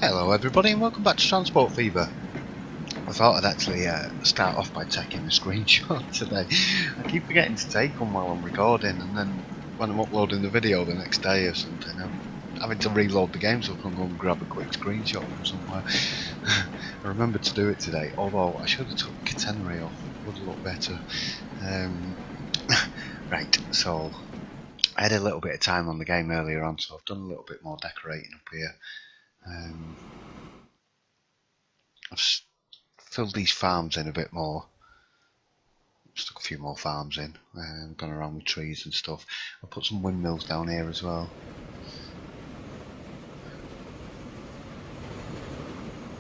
Hello everybody and welcome back to Transport Fever. I thought I'd actually start off by taking a screenshot today. I keep forgetting to take them while I'm recording, and then when I'm uploading the video the next day or something, I'm having to reload the game so I can go and grab a quick screenshot from somewhere. I remembered to do it today, although I should have took catenary off, it would have looked better. Right, so I had a little bit of time on the game earlier on, so I've done a little bit more decorating up here. I've filled these farms in a bit more. Stuck a few more farms in, gone around with trees and stuff. I'll put some windmills down here as well.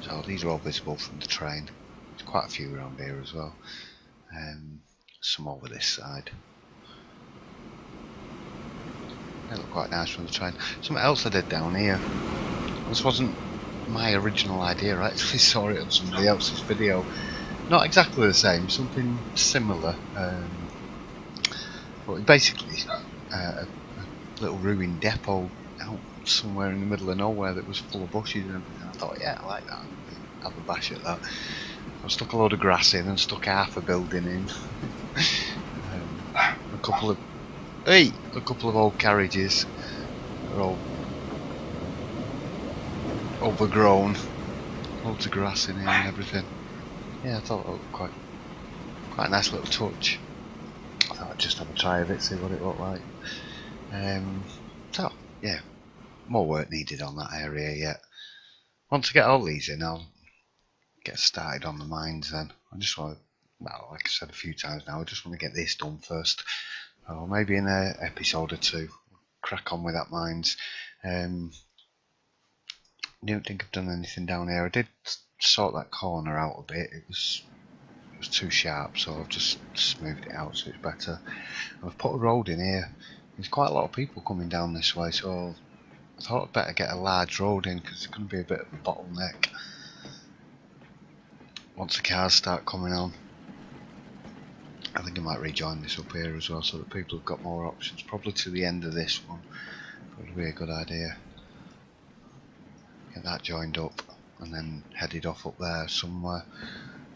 So these are all visible from the train. There's quite a few around here as well. Some over this side. They look quite nice from the train. Something else I did down here. This wasn't my original idea, I actually saw it on somebody else's video. Not exactly the same, something similar. But basically a little ruined depot out somewhere in the middle of nowhere that was full of bushes, and I thought, yeah, I like that. Have a bash at that. I stuck a load of grass in and stuck half a building in. A couple of old carriages. They're all overgrown. Loads of grass in here and everything. Yeah, I thought that looked quite a nice little touch. I thought I'd just have a try of it, see what it looked like. So yeah, more work needed on that area yet. Once I get all these in, I'll get started on the mines then. I just want to, well, like I said a few times now, I just want to get this done first. Or maybe in an episode or two, crack on with that mines. I don't think I've done anything down here. I did sort that corner out a bit. It was too sharp, so I've just smoothed it out so it's better. And I've put a road in here. There's quite a lot of people coming down this way, so I thought I'd better get a large road in because it's going to be a bit of a bottleneck once the cars start coming on. I think I might rejoin this up here as well so that people have got more options, probably to the end of this one. Would be a good idea. Get that joined up and then headed off up there somewhere.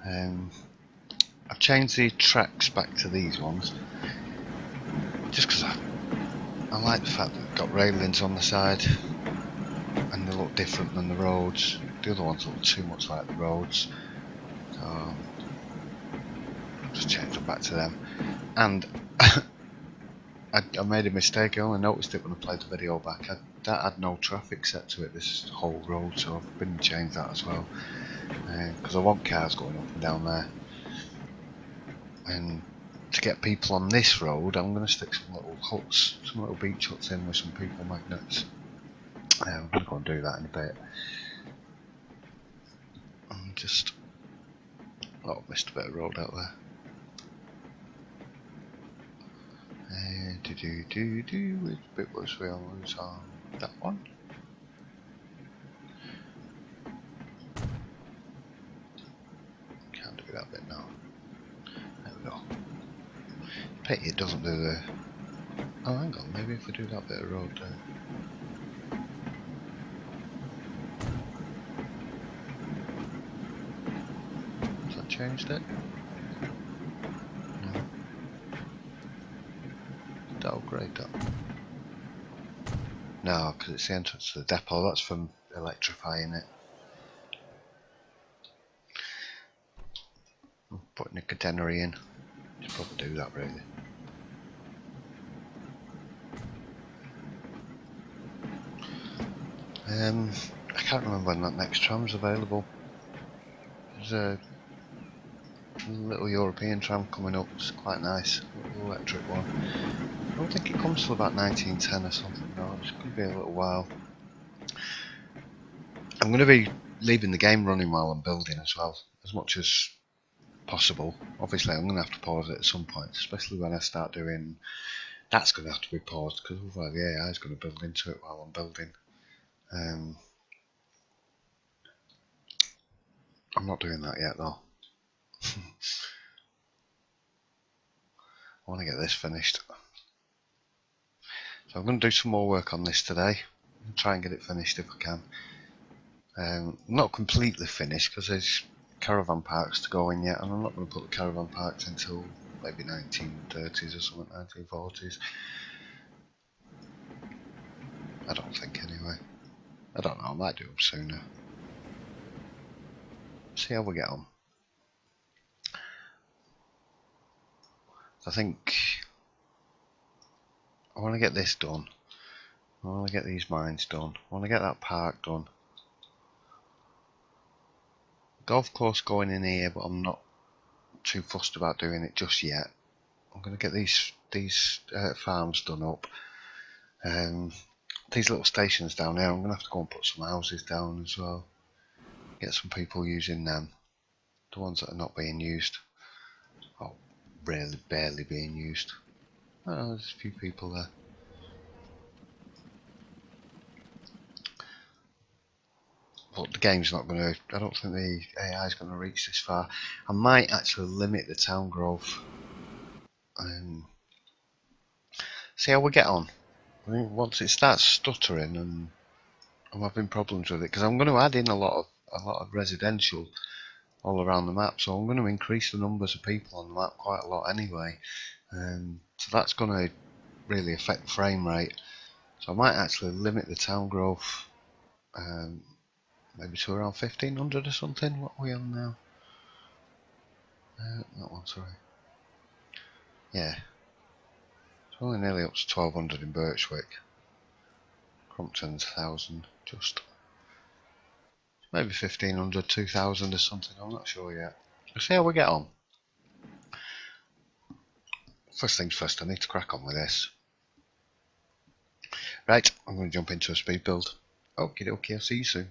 I've changed the tracks back to these ones just because I like the fact that they've got railings on the side and they look different than the roads. The other ones look too much like the roads, so I'll just change them back to them. And I made a mistake. I only noticed it when I played the video back. That had no traffic set to it, this whole road, so I've been and changed that as well, because I want cars going up and down there. And to get people on this road, I'm going to stick some little huts, some little beach huts in with some people magnets. I'm going to go and do that in a bit. And just, oh, missed a bit of road out there. Which bit was we always on? That one? Can't do that bit now. There we go. Pity it doesn't do the... Oh, hang on, maybe if we do that bit of road there. Has that changed it? No. Did that upgrade that? No, because it's the entrance to the depot. That's from electrifying it. I'm putting a catenary in. Should probably do that really. I can't remember when that next tram's available. There's a little European tram coming up. It's quite nice, a little electric one. I don't think it comes till about 1910 or something. No, it's going to be a little while. I'm going to be leaving the game running while I'm building as well, as much as possible. Obviously I'm going to have to pause it at some point, especially when I start doing... That's going to have to be paused because otherwise the AI is going to build into it while I'm building. I'm not doing that yet though. I want to get this finished. So I'm going to do some more work on this today. Try and get it finished if I can. Not completely finished because there's caravan parks to go in yet, and I'm not going to put the caravan parks until maybe 1930s or something, 1940s. I don't think anyway. I don't know, I might do them sooner. See how we get on. I think I want to get this done. I want to get these mines done. I want to get that park done. Golf course going in here, but I'm not too fussed about doing it just yet. I'm going to get these farms done up. These little stations down there, I'm going to have to go and put some houses down as well. Get some people using them. The ones that are not being used. Oh, really barely being used. Oh, there's a few people there. But the game's not going to, I don't think the AI is going to reach this far. I might actually limit the town growth. See how we get on. I think once it starts stuttering and I'm having problems with it, because I'm going to add in a lot of residential all around the map, so I'm going to increase the numbers of people on the map quite a lot anyway. So that's going to really affect frame rate. So I might actually limit the town growth, maybe to around 1500 or something. What are we on now? That one, sorry. Yeah. It's only nearly up to 1200 in Birchwick. Crompton's 1000, just. Maybe 1500, 2000 or something, I'm not sure yet. We'll see how we get on. First things first, I need to crack on with this. Right, I'm going to jump into a speed build. Okie dokie, I'll see you soon.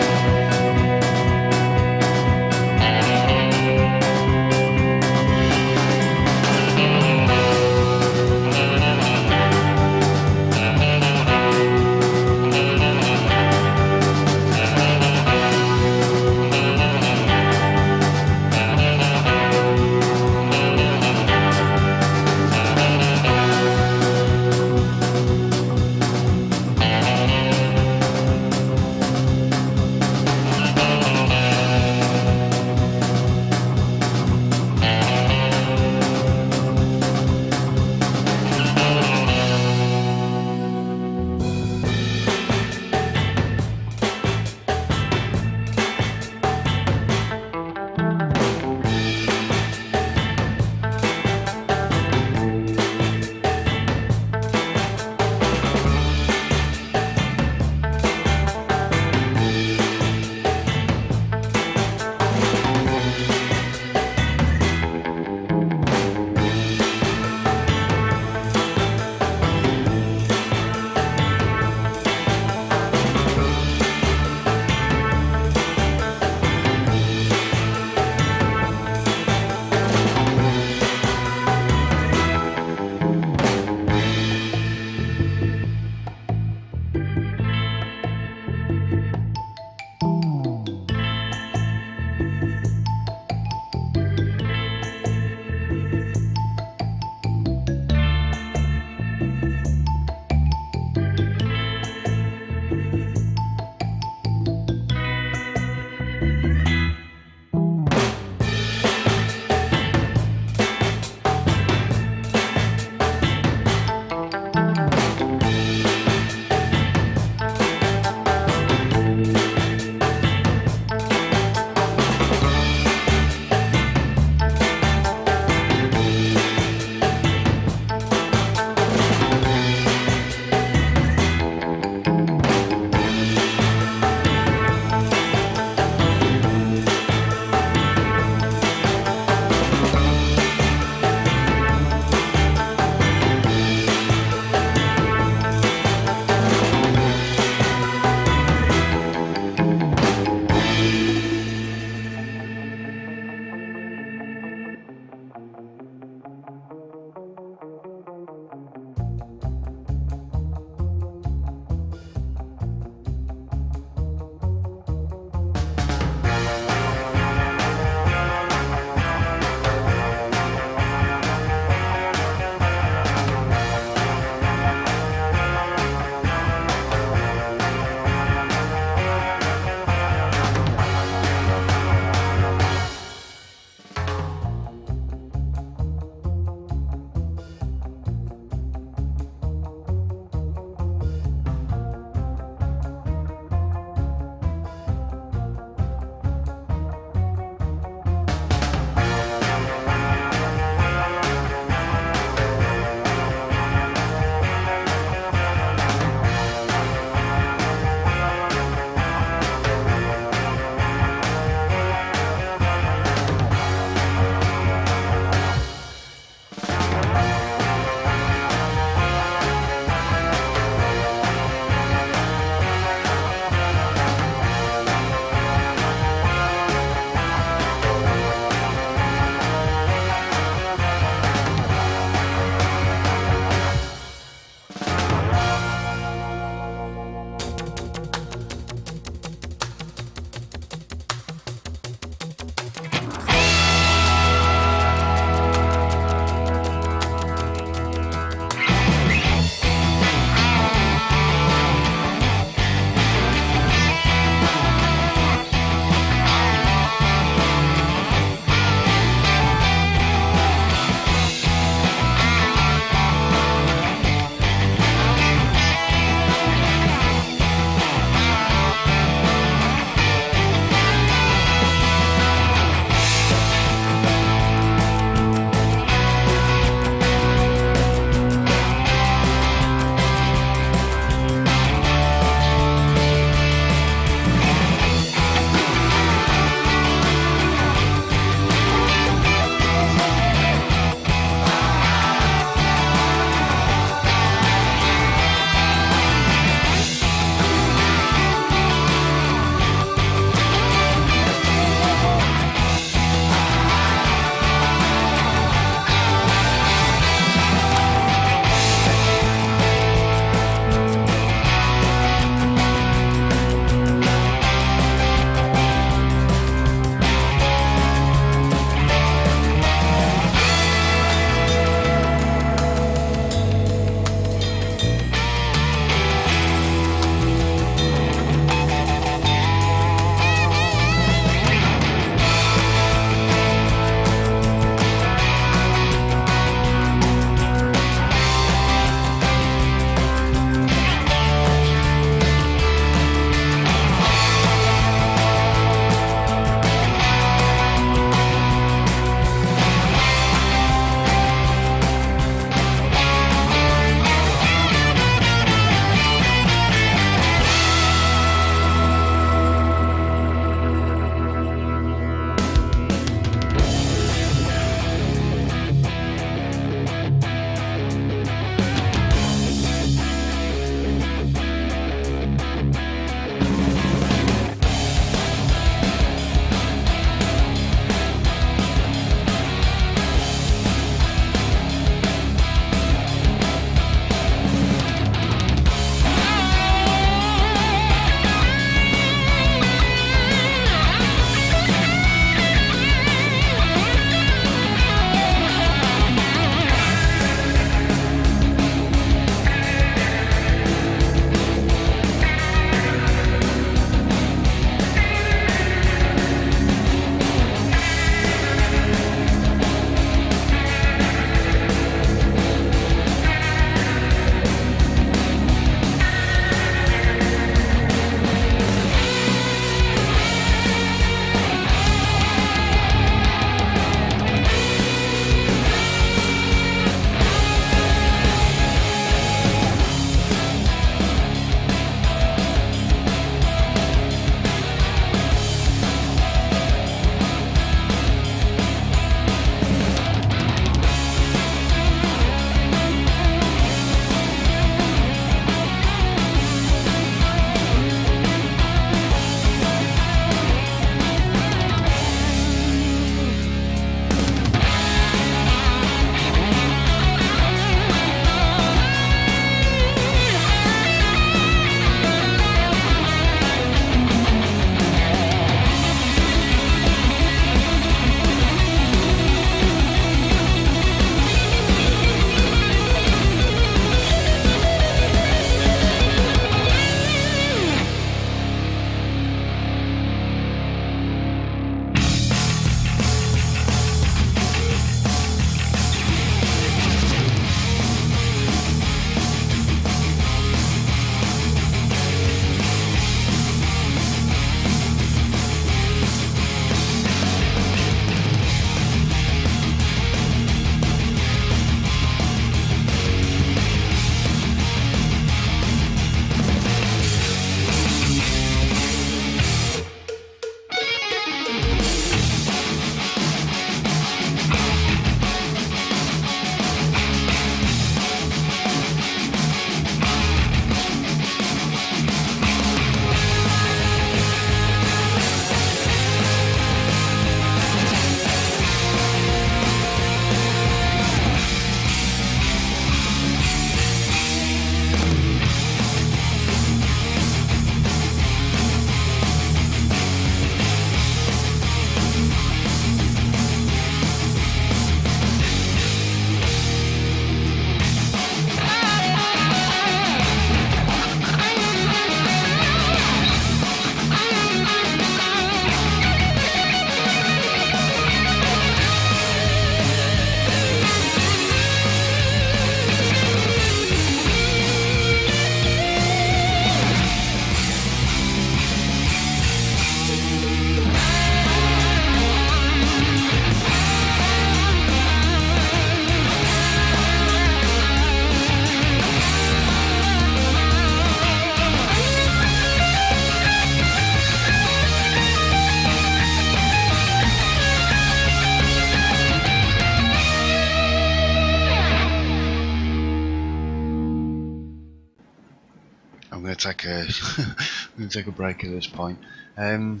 take a I'm gonna take a break at this point. I'm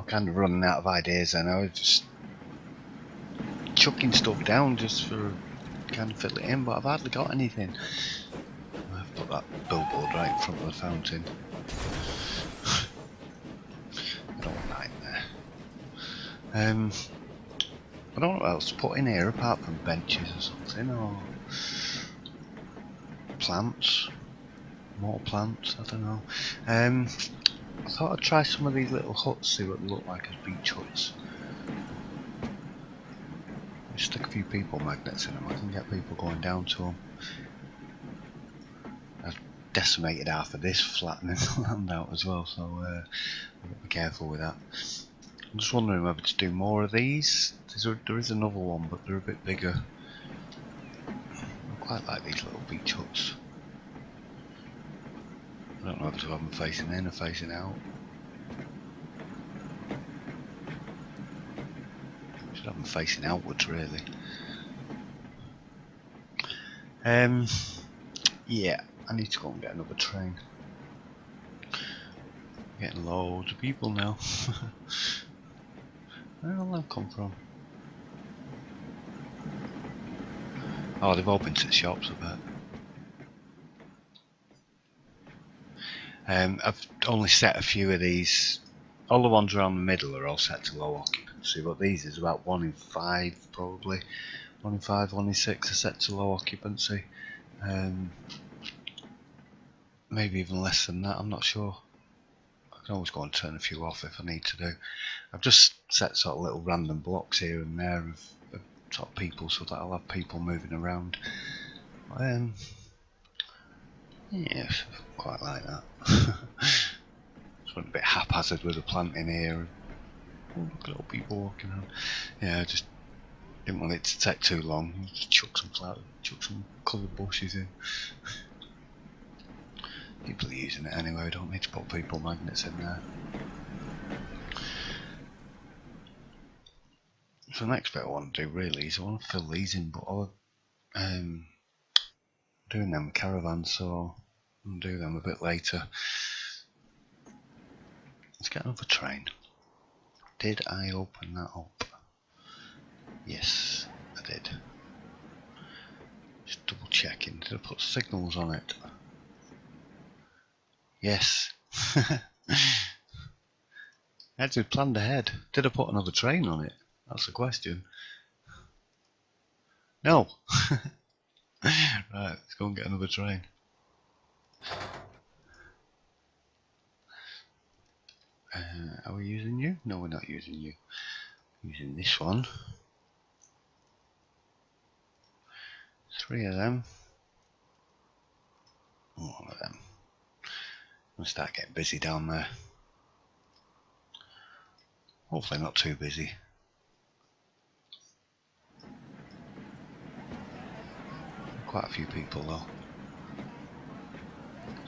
kind of running out of ideas, and I was just chucking stuff down just for kind of fill it in, but I've hardly got anything. I've put that billboard right in front of the fountain. I don't want that in there. I don't know what else to put in here apart from benches or something, or plants. More plants, I don't know. I thought I'd try some of these little huts, see what they look like as beach huts. Just stick a few people magnets in them, I can get people going down to them. I've decimated half of this, flattening the land out as well, so I've got to be careful with that. I'm just wondering whether to do more of these. There is another one, but they're a bit bigger. I quite like these little beach huts. I don't know if to have them facing in or facing out. Should have them facing outwards, really. Yeah, I need to go and get another train. Getting loads of people now. Where will they come from? Oh, they've all been to the shops, I bet. I've only set a few of these. All the ones around the middle are all set to low occupancy, but these is about 1 in 5 probably. 1 in 5, 1 in 6 are set to low occupancy. Maybe even less than that, I'm not sure. I can always go and turn a few off if I need to do. I've just set sort of little random blocks here and there of sort of people so that I'll have people moving around. Yes, quite like that. Just went a bit haphazard with the planting here. Oh, look at all people walking around. Yeah, I just didn't want it to take too long. Just chuck some flowers, chuck some coloured bushes in. People are using it anyway, I don't need to put people magnets in there. So the next bit I want to do really is I want to fill these in, but I'm doing them caravans, so I'll do them a bit later. Let's get another train. Did I open that up? Yes, I did. Just double checking. Did I put signals on it? Yes. I actually planned ahead. Did I put another train on it? That's the question. No. Right, let's go and get another train. Are we using you? No, we're not using you. We're using this one. 3 of them. 1 of them. I'm gonna start getting busy down there. Hopefully not too busy. Quite a few people though.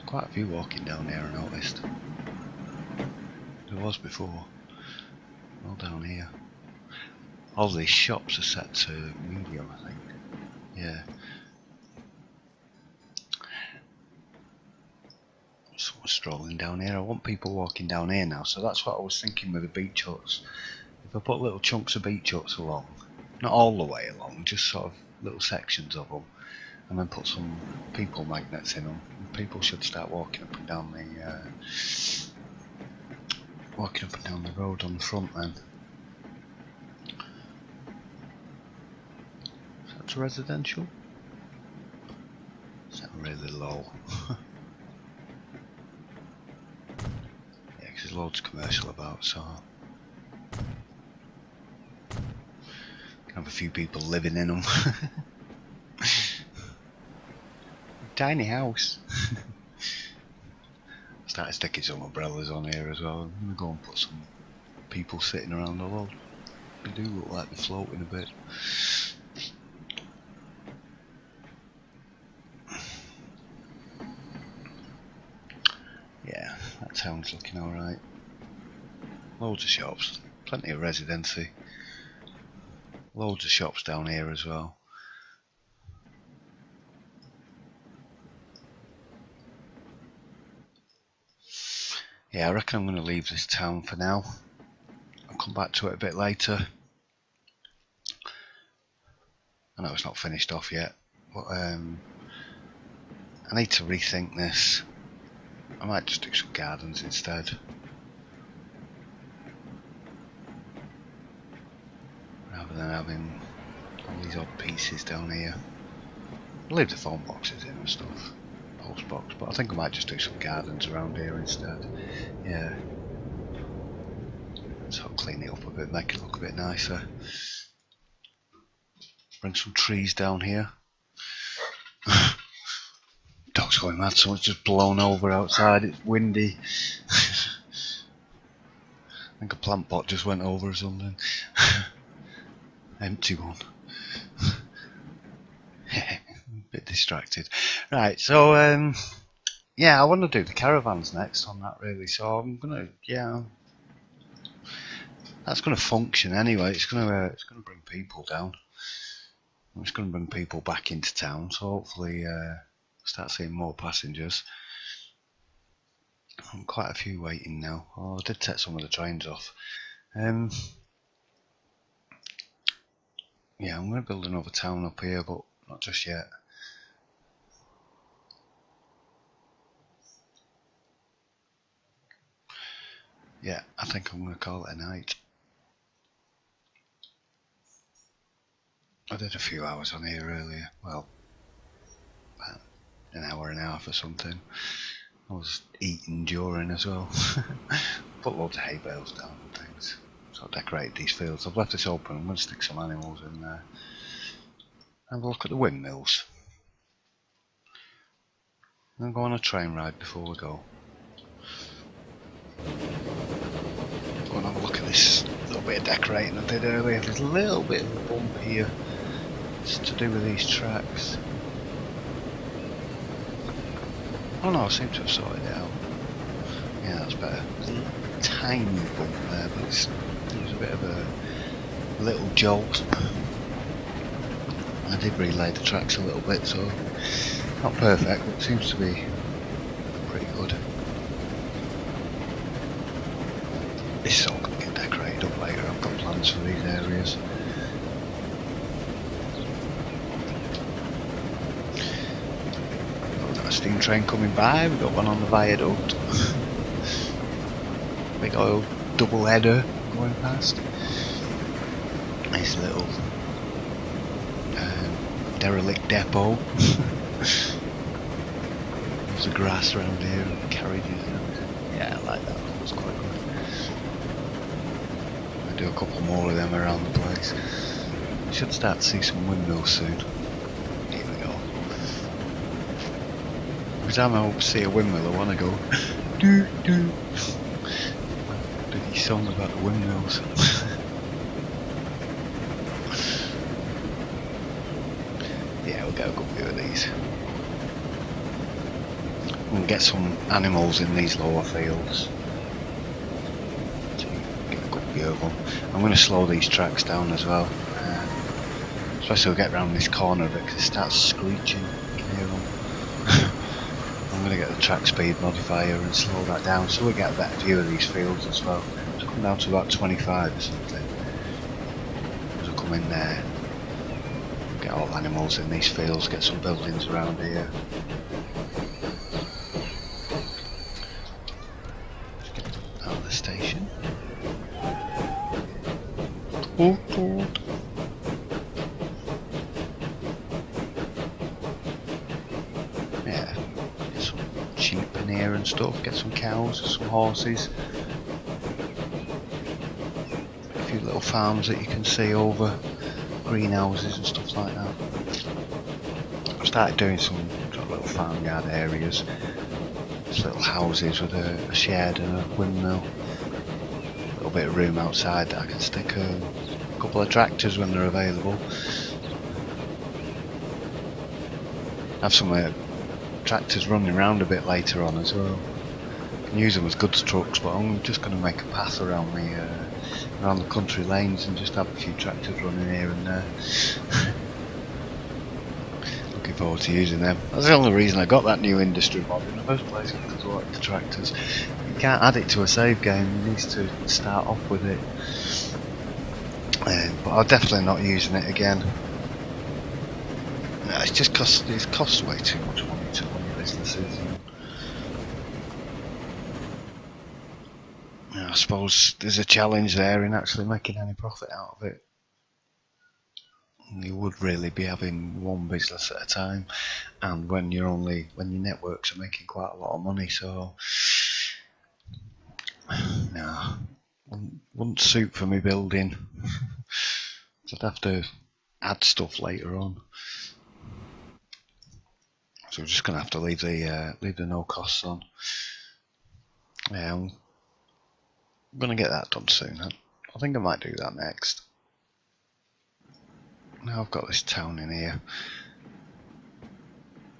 Quite a few walking down here, I noticed. There was before. All down here. All these shops are set to medium, I think. Yeah. Someone strolling down here. I want people walking down here now, so that's what I was thinking with the beach huts. If I put little chunks of beach huts along, not all the way along, just sort of little sections of them, and then put some people magnets in them, and people should start walking up and down the road on the front then. Is that residential? Is that really low? Yeah, because there's loads of commercial about, so can have a few people living in them. Tiny house. Started sticking some umbrellas on here as well. I'm going to go and put some people sitting around, although they do look like they're floating a bit. Yeah, that town's looking alright. Loads of shops, plenty of residency. Loads of shops down here as well. Yeah, I reckon I'm going to leave this town for now. I'll come back to it a bit later. I know it's not finished off yet, but I need to rethink this. I might just do some gardens instead, rather than having all these odd pieces down here. I'll leave the phone boxes in and stuff, post box, but I think I might just do some gardens around here instead. Yeah, so I'll clean it up a bit, make it look a bit nicer. Bring some trees down here. Dog's going mad, someone's just blown over outside, it's windy. I think a plant pot just went over or something. Empty one. Bit distracted. Right, so yeah, I want to do the caravans next on that really, so I'm gonna, yeah, that's gonna function anyway. It's gonna bring people down. It's gonna bring people back into town, so hopefully start seeing more passengers. Quite a few waiting now. Oh, I did take some of the trains off. Yeah, I'm going to build another town up here, but not just yet. Yeah, I think I'm going to call it a night. I did a few hours on here earlier. Well, about an hour and a half or something. I was eating during as well. Put loads of hay bales down and things. So I decorated these fields. I've left this open. I'm going to stick some animals in there. Have a look at the windmills. And go on a train ride before we go. Go and have a look at this little bit of decorating I did earlier. There's a little bit of a bump here. It's to do with these tracks. Oh no, I seem to have sorted it out. Yeah, that's better. There's a tiny bump there, but it was a bit of a little jolt. I did relay the tracks a little bit, so not perfect, but it seems to be pretty good. This is all going to get decorated up later. I've got plans for these areas. We've got a steam train coming by, we've got one on the viaduct. Big old double header going past. Nice little derelict depot. There's the grass around here and carriages and everything. Yeah, I like that. That was quite good. I'll do a couple more of them around the place. We should start to see some windmills soon. Here we go. Every time I see a windmill I want to go doo doo. Do these songs about the windmills. Yeah, we'll get a good view of these. We'll get some animals in these lower fields. So you get a good view of them. I'm going to slow these tracks down as well. Especially we'll get around this corner a bit because it starts screeching. You can hear them. I'm going to get the track speed modifier and slow that down so we get a better view of these fields as well. So come down to about 25 or something. As we come in there. Get all animals in these fields, get some buildings around here. Just get out of the station. Yeah, get some sheep in here and stuff, get some cows, some horses. A few little farms that you can see over. Greenhouses and stuff like that. I've started doing some sort of little farmyard areas. Just little houses with a shed and a windmill. A little bit of room outside that I can stick a couple of tractors when they're available. Have some tractors running around a bit later on as well. You can use them as goods trucks, but I'm just going to make a path around the country lanes and just have a few tractors running here and there. Looking forward to using them. That's the only reason I got that new industry mod in the first place, because I liked the tractors. can't add it to a save game. He needs to start off with it. But I'm definitely not using it again. No, it's just it costs way too much money to run businesses. And I suppose there's a challenge there in actually making any profit out of it. You would really be having one business at a time, and when your networks are making quite a lot of money, so no, wouldn't suit for me building. I'd have to add stuff later on, so we're just gonna have to leave the no costs on. Yeah, I'm gonna get that done soon. I think I might do that next. Now I've got this town in here.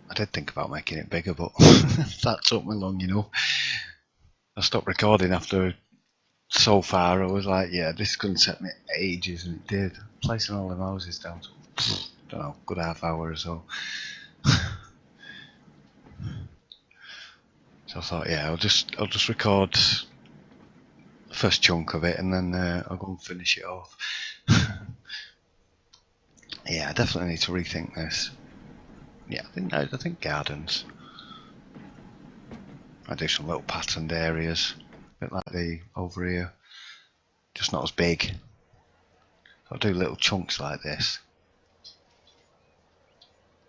I did think about making it bigger, but that took me long, you know. I stopped recording after so far. I was like, yeah, this is going to take me ages, and it did. Placing all the houses down to, don't know, good half hour or so. So I thought, yeah, I'll just record the first chunk of it, and then I'll go and finish it off. Yeah, I definitely need to rethink this. Yeah, I think gardens. I do some little patterned areas, a bit like the over here, just not as big. I'll do little chunks like this.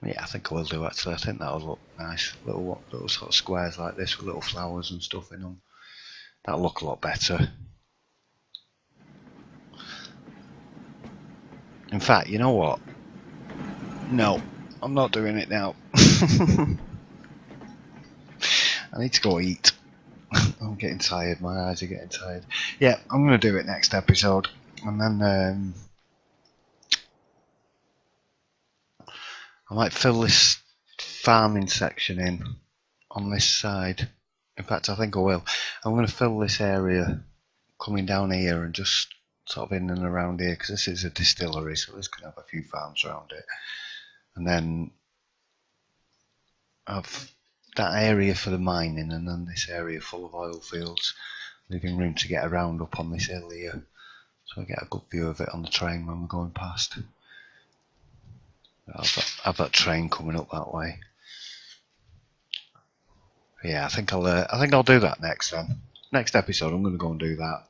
Yeah, I think I will do actually. I think that'll look nice. Little sort of squares like this with little flowers and stuff in them. That'll look a lot better. In fact, you know what? No, I'm not doing it now. I need to go eat. I'm getting tired. My eyes are getting tired. Yeah, I'm going to do it next episode, and then I might fill this farming section in on this side. In fact, I think I will. I'm going to fill this area coming down here and just sort of in and around here, because this is a distillery, so this can have a few farms around it. And then have that area for the mining, and then this area full of oil fields, leaving room to get around up on this hill here, so I get a good view of it on the train when we're going past. Have that train coming up that way. Yeah, I think I'll do that next then. Next episode, I'm going to go and do that.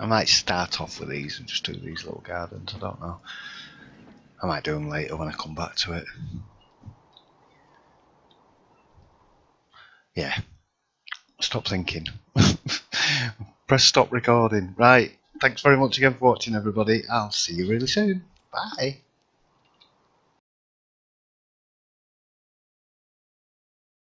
I might start off with these and just do these little gardens. I don't know. I might do them later when I come back to it. Yeah. Stop thinking. Press stop recording. Right. Thanks very much again for watching, everybody. I'll see you really soon. Bye.